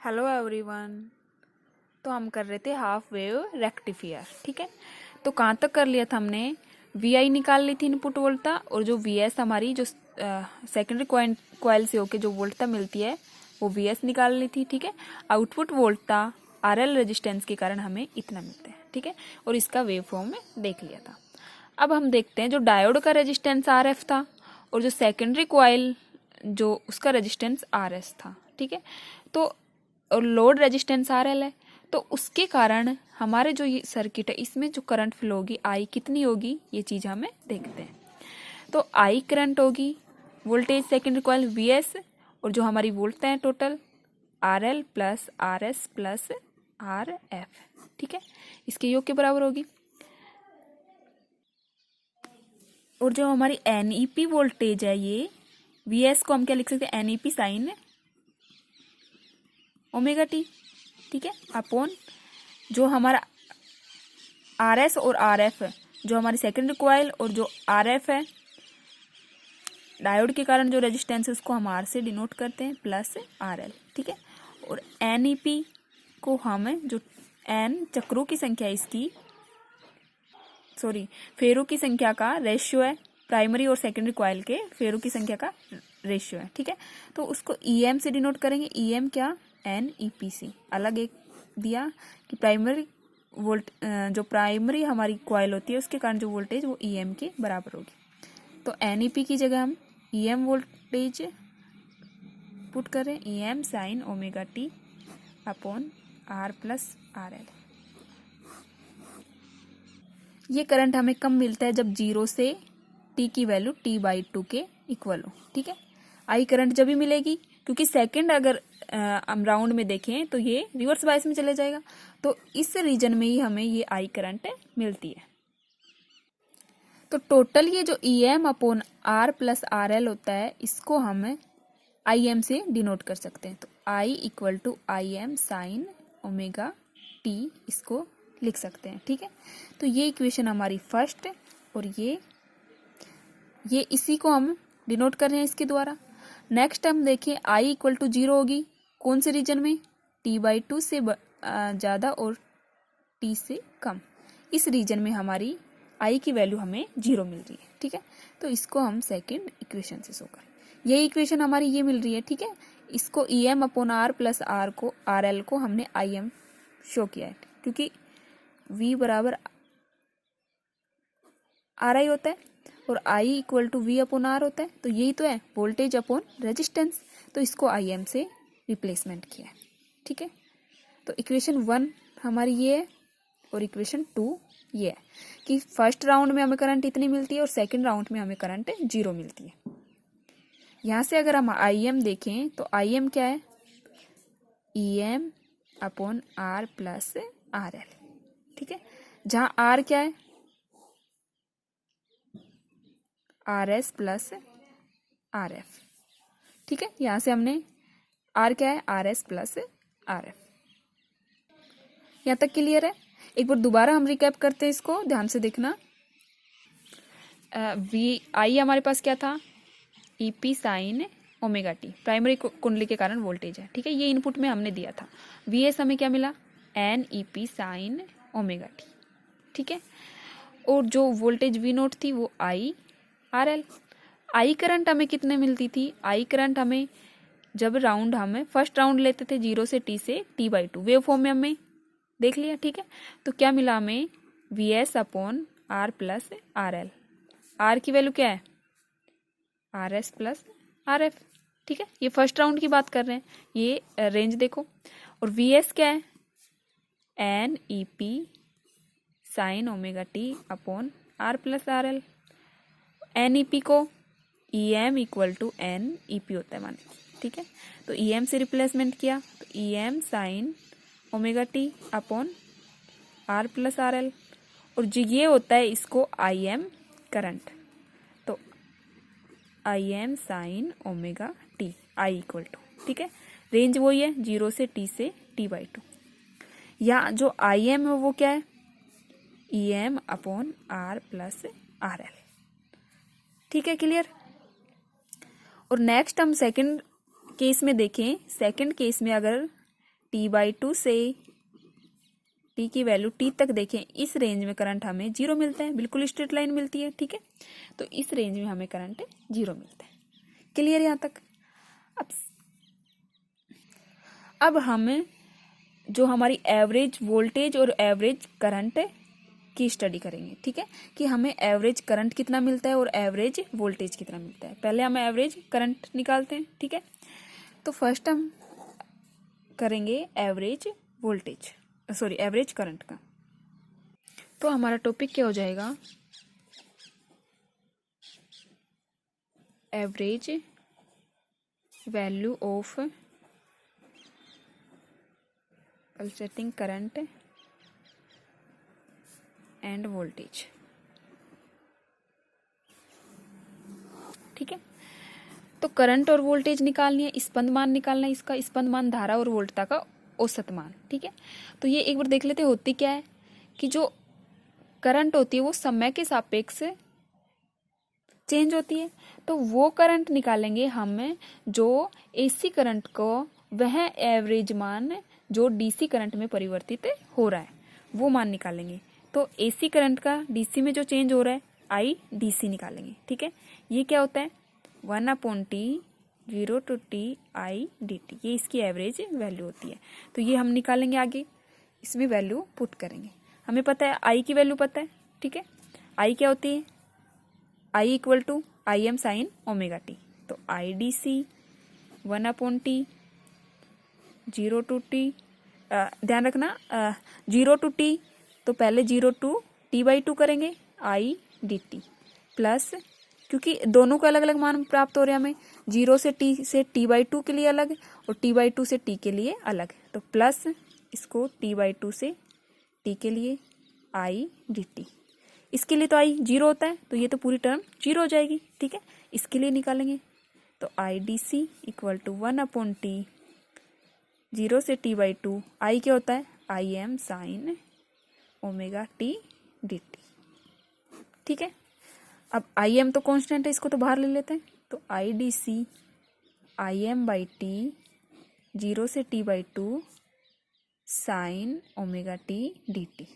Hello everyone. तो हम कर रहे थे हाफ वेव रेक्टिफायर। ठीक है, तो कहाँ तक कर लिया था हमने? वी आई निकाल ली थी इनपुट वोल्टता, और जो वी एस हमारी जो सेकेंडरी कॉइल से होके जो वोल्टता मिलती है वो वी एस निकाल ली थी। ठीक है, आउटपुट वोल्टता आर एल रेजिस्टेंस के कारण हमें इतना मिलता है। ठीक है, और इसका वेव फॉर्म में देख लिया था। अब हम देखते हैं जो डायोड का रेजिस्टेंस आर एफ था और जो सेकेंडरी कॉइल जो उसका रेजिस्टेंस आर एस था। ठीक है, तो और लोड रेजिस्टेंस आर एल है, तो उसके कारण हमारे जो ये सर्किट है इसमें जो करंट फ्लो होगी आई कितनी होगी, ये चीज़ हमें देखते हैं। तो आई करंट होगी voltage secondary coil V S, और जो हमारी वोल्ट है total R L plus are S plus R F. ठीक है, इसके योग के बराबर होगी। और जो हमारी एन ई पी वोल्टेज है ये वी एस को हम क्या लिख सकते हैं, N E P sine omega T. ठीक है, अपॉन जो हमारा आर एस और आर एफ है, जो हमारी सेकेंडरी कॉइल और जो आर एफ है डायोड के कारण जो रेजिस्टेंस है उसको हम आर से डिनोट करते हैं प्लस आर एल। ठीक है, और एन ई पी को हम जो एन चक्रों की संख्या इसकी फेरों की संख्या का रेशियो है, प्राइमरी और सेकेंडरी कॉइल के फेरों की संख्या का रेशियो है। ठीक है, तो उसको ई एम से डिनोट करेंगे। ई एम क्या, एन ई पी सी। अलग एक दिया कि प्राइमरी जो प्राइमरी हमारी कॉइल होती है उसके कारण जो वोल्टेज वो ई एम के बराबर होगी। तो एन ई पी की जगह हम ई एम वोल्टेज पुट करें, E M sine omega T upon R plus R L. ये करंट हमें कब मिलता है? जब 0 से टी की वैल्यू t/2 के इक्वल हो। ठीक है, आई करंट जब भी मिलेगी, क्योंकि सेकंड अगर हम राउंड में देखें तो ये रिवर्स बायस में चले जाएगा, तो इस रीजन में ही हमें ये आई करंट मिलती है। तो टोटल ये जो E M upon R plus R L होता है इसको हम आई एम से डिनोट कर सकते हैं। तो I equal to I M sine omega T इसको लिख सकते हैं। ठीक है, तो ये इक्वेशन हमारी फर्स्ट, और ये इसी को हम डिनोट कर रहे हैं इसके द्वारा। नेक्स्ट हम देखें आई इक्वल टू 0 होगी कौन से रीजन में? t/2 से ज़्यादा और t से कम। इस रीजन में हमारी आई की वैल्यू हमें 0 मिल रही है। ठीक है, तो इसको हम सेकेंड इक्वेशन से शो करें। ये इक्वेशन हमारी ये मिल रही है। ठीक है, इसको E M upon R plus R L को हमने आई एम शो किया है, क्योंकि v बराबर आर आई होता है और I equal to V upon R होता है। तो यही तो है वोल्टेज अपॉन रेजिस्टेंस, तो इसको आई एम से रिप्लेसमेंट किया है। ठीक है, तो इक्वेशन 1 हमारी ये है और इक्वेशन 2 ये है कि फर्स्ट राउंड में हमें करंट इतनी मिलती है और सेकंड राउंड में हमें करंट 0 मिलती है। यहाँ से अगर हम आई एम देखें तो आई एम क्या है, E M upon R plus R L. ठीक है, जहाँ आर क्या है, R S plus R F. ठीक है, यहाँ से हमने आर क्या है, R S plus R F. यहाँ तक क्लियर है? एक बार दोबारा हम रिकैप करते हैं, इसको ध्यान से देखना। वी आई हमारे पास क्या था, ई P sine omega T, primary कुंडली के कारण वोल्टेज है। ठीक है, ये इनपुट में हमने दिया था। वी एस हमें क्या मिला, N E P sine omega T. ठीक है, और जो वोल्टेज वी नोट थी वो I R L. I current हमें कितने मिलती थी? आई करंट हमें जब राउंड हमें फर्स्ट राउंड लेते थे 0 से t/2 वेव फॉर्म में हमें देख लिया। ठीक है, तो क्या मिला हमें, V S upon R plus R L. R की वैल्यू क्या है, R S plus R F. ठीक है, ये फर्स्ट राउंड की बात कर रहे हैं, ये रेंज देखो। और वी एस क्या है, N E P sine omega T upon R plus R L. N E P को E M equal to N E P होता है मान। ठीक है, तो ई एम से रिप्लेसमेंट किया तो E M sine omega T upon R plus R L, और जो ये होता है इसको आई एम करंट, तो I M sine omega T I equal to. ठीक है, रेंज वही है 0 से टी से t/2। या जो आई एम है वो क्या है, E M upon R plus R L. ठीक है, क्लियर? और नेक्स्ट हम सेकंड केस में देखें। सेकंड केस में अगर T/2 से T की वैल्यू T तक देखें, इस रेंज में करंट हमें 0 मिलता है, बिल्कुल स्ट्रेट लाइन मिलती है, ठीक है। तो इस रेंज में हमें करंट 0 मिलता है। क्लियर यहाँ तक? अब हम जो हमारी एवरेज वोल्टेज और एवरेज करंट की स्टडी करेंगे, ठीक है, कि हमें एवरेज करंट कितना मिलता है और एवरेज वोल्टेज कितना मिलता है। पहले हम एवरेज करंट निकालते हैं, ठीक है। तो फर्स्ट हम करेंगे average voltage, sorry average current का। तो हमारा टॉपिक क्या हो जाएगा? Average value of pulsating current end voltage, ठीक है। तो करंट और वोल्टेज निकालनी है, स्पंद मान निकालना है, इसका स्पंद मान धारा और वोल्टता का औसत मान, ठीक है। तो ये एक बार देख लेते हैं होती क्या है, कि जो करंट होती है वो समय के सापेक्ष चेंज होती है। तो वो करंट निकालेंगे हम जो एसी करंट को वह एवरेज मान जो डीसी करंट में परिवर्तित हो रहा है, वो मान निकालेंगे। तो एसी करंट का डीसी में जो चेंज हो रहा है आई डीसी निकालेंगे, ठीक है। ये क्या होता है? 1/T 0 to T I dt, ये इसकी एवरेज वैल्यू होती है। तो ये हम निकालेंगे आगे, इसमें वैल्यू पुट करेंगे। हमें पता है आई की वैल्यू पता है, ठीक है। आई क्या होती है? I equal to I M sine omega T. तो I D C 1/T 0 to T, ध्यान रखना 0 to T, तो पहले 0 to T/2 करेंगे आई डी टी, प्लस क्योंकि दोनों को अलग अलग मान प्राप्त हो रहे हैं हमें, 0 से T/2 के लिए अलग और T/2 से T के लिए अलग, तो प्लस इसको T/2 से T के लिए आई डी टी। इसके लिए तो आई 0 होता है, तो ये तो पूरी टर्म 0 हो जाएगी, ठीक है। इसके लिए निकालेंगे तो I D C equal to 1/T 0 से T/2, आई क्या होता है? I M sine omega T D T, ठीक है। अब आई एम तो कांस्टेंट है, इसको तो बाहर ले लेते हैं। तो I D C I M by T 0 से T/2 sine omega T D T.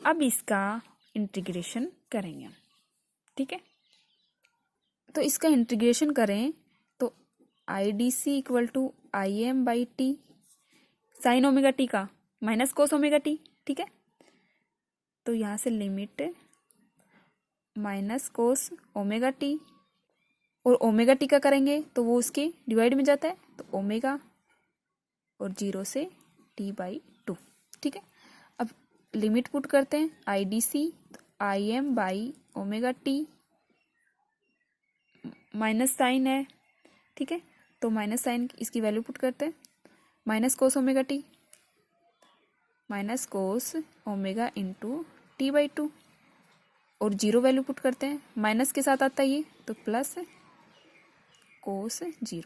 अब इसका इंटीग्रेशन करेंगे हम, ठीक है। तो इसका इंटीग्रेशन करें तो I D C equal to I M by T sine omega T का माइनस कोस ओमेगा टी, ठीक है। तो यहाँ से limit minus cos omega T और ओमेगा टी का करेंगे तो वो उसके डिवाइड में जाता है, तो ओमेगा और 0 से T/2, ठीक है। अब लिमिट पुट करते हैं I D C I M by omega T, minus sine है, ठीक है। तो माइनस साइन इसकी वैल्यू पुट करते हैं, minus cos omega T minus cos omega into T/2 और 0 वैल्यू पुट करते हैं, माइनस के साथ आता है ये, तो प्लस कोस 0,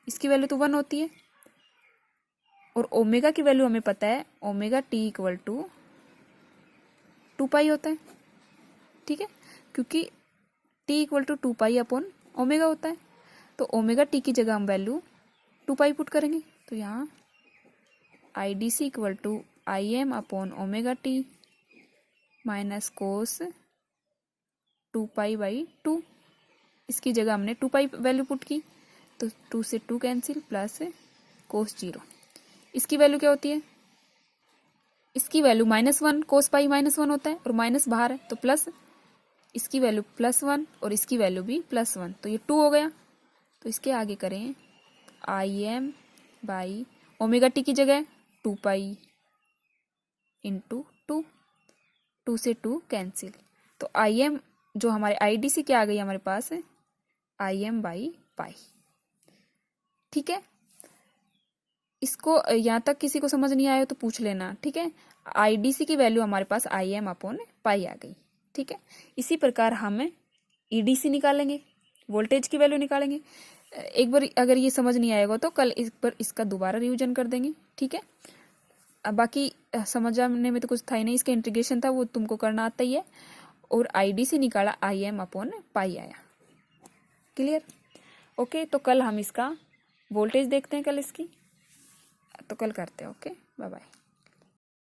इसकी वैल्यू तो 1 होती है। और ओमेगा की वैल्यू हमें पता है, ओमेगा टी इक्वल टू 2π होता है, ठीक है, क्योंकि t इक्वल टू 2π/ओमेगा होता है। तो ओमेगा टी की जगह हम वैल्यू 2π पुट करेंगे, तो यहाँ I D C equal to I M upon omega T minus cos 2π/2, इसकी जगह हमने 2π वैल्यू पुट की, तो 2 से 2 कैंसिल, प्लस कोस 0, इसकी वैल्यू क्या होती है? इसकी वैल्यू -1, कोस पाई -1 होता है और माइनस बाहर है, तो प्लस इसकी वैल्यू +1 और इसकी वैल्यू भी +1, तो ये 2 हो गया। तो इसके आगे करें आई एम बाई ओमेगा टी की जगह 2π इंटू 2 से 2 कैंसिल, तो आई एम जो हमारे आई डी सी क्या आ गई हमारे पास है आई एम बाई पाई, ठीक है। इसको यहाँ तक किसी को समझ नहीं आया तो पूछ लेना, ठीक है। आई डी सी की वैल्यू हमारे पास आई एम अपॉन पाई आ गई, ठीक है। इसी प्रकार हम ई डी सी निकालेंगे, वोल्टेज की वैल्यू निकालेंगे। एक बार अगर ये समझ नहीं आएगा तो कल इस पर इसका दोबारा रिवीजन कर देंगे, ठीक है। अब बाकी समझने में तो कुछ था ही नहीं, इसका इंटीग्रेशन था वो तुमको करना आता ही है। और आई डी सी निकाला आई एम अपॉन पाई आया, क्लियर? ओके, तो कल हम इसका वोल्टेज देखते हैं कल इसकी। तो कल करते हैं। Okay, bye bye.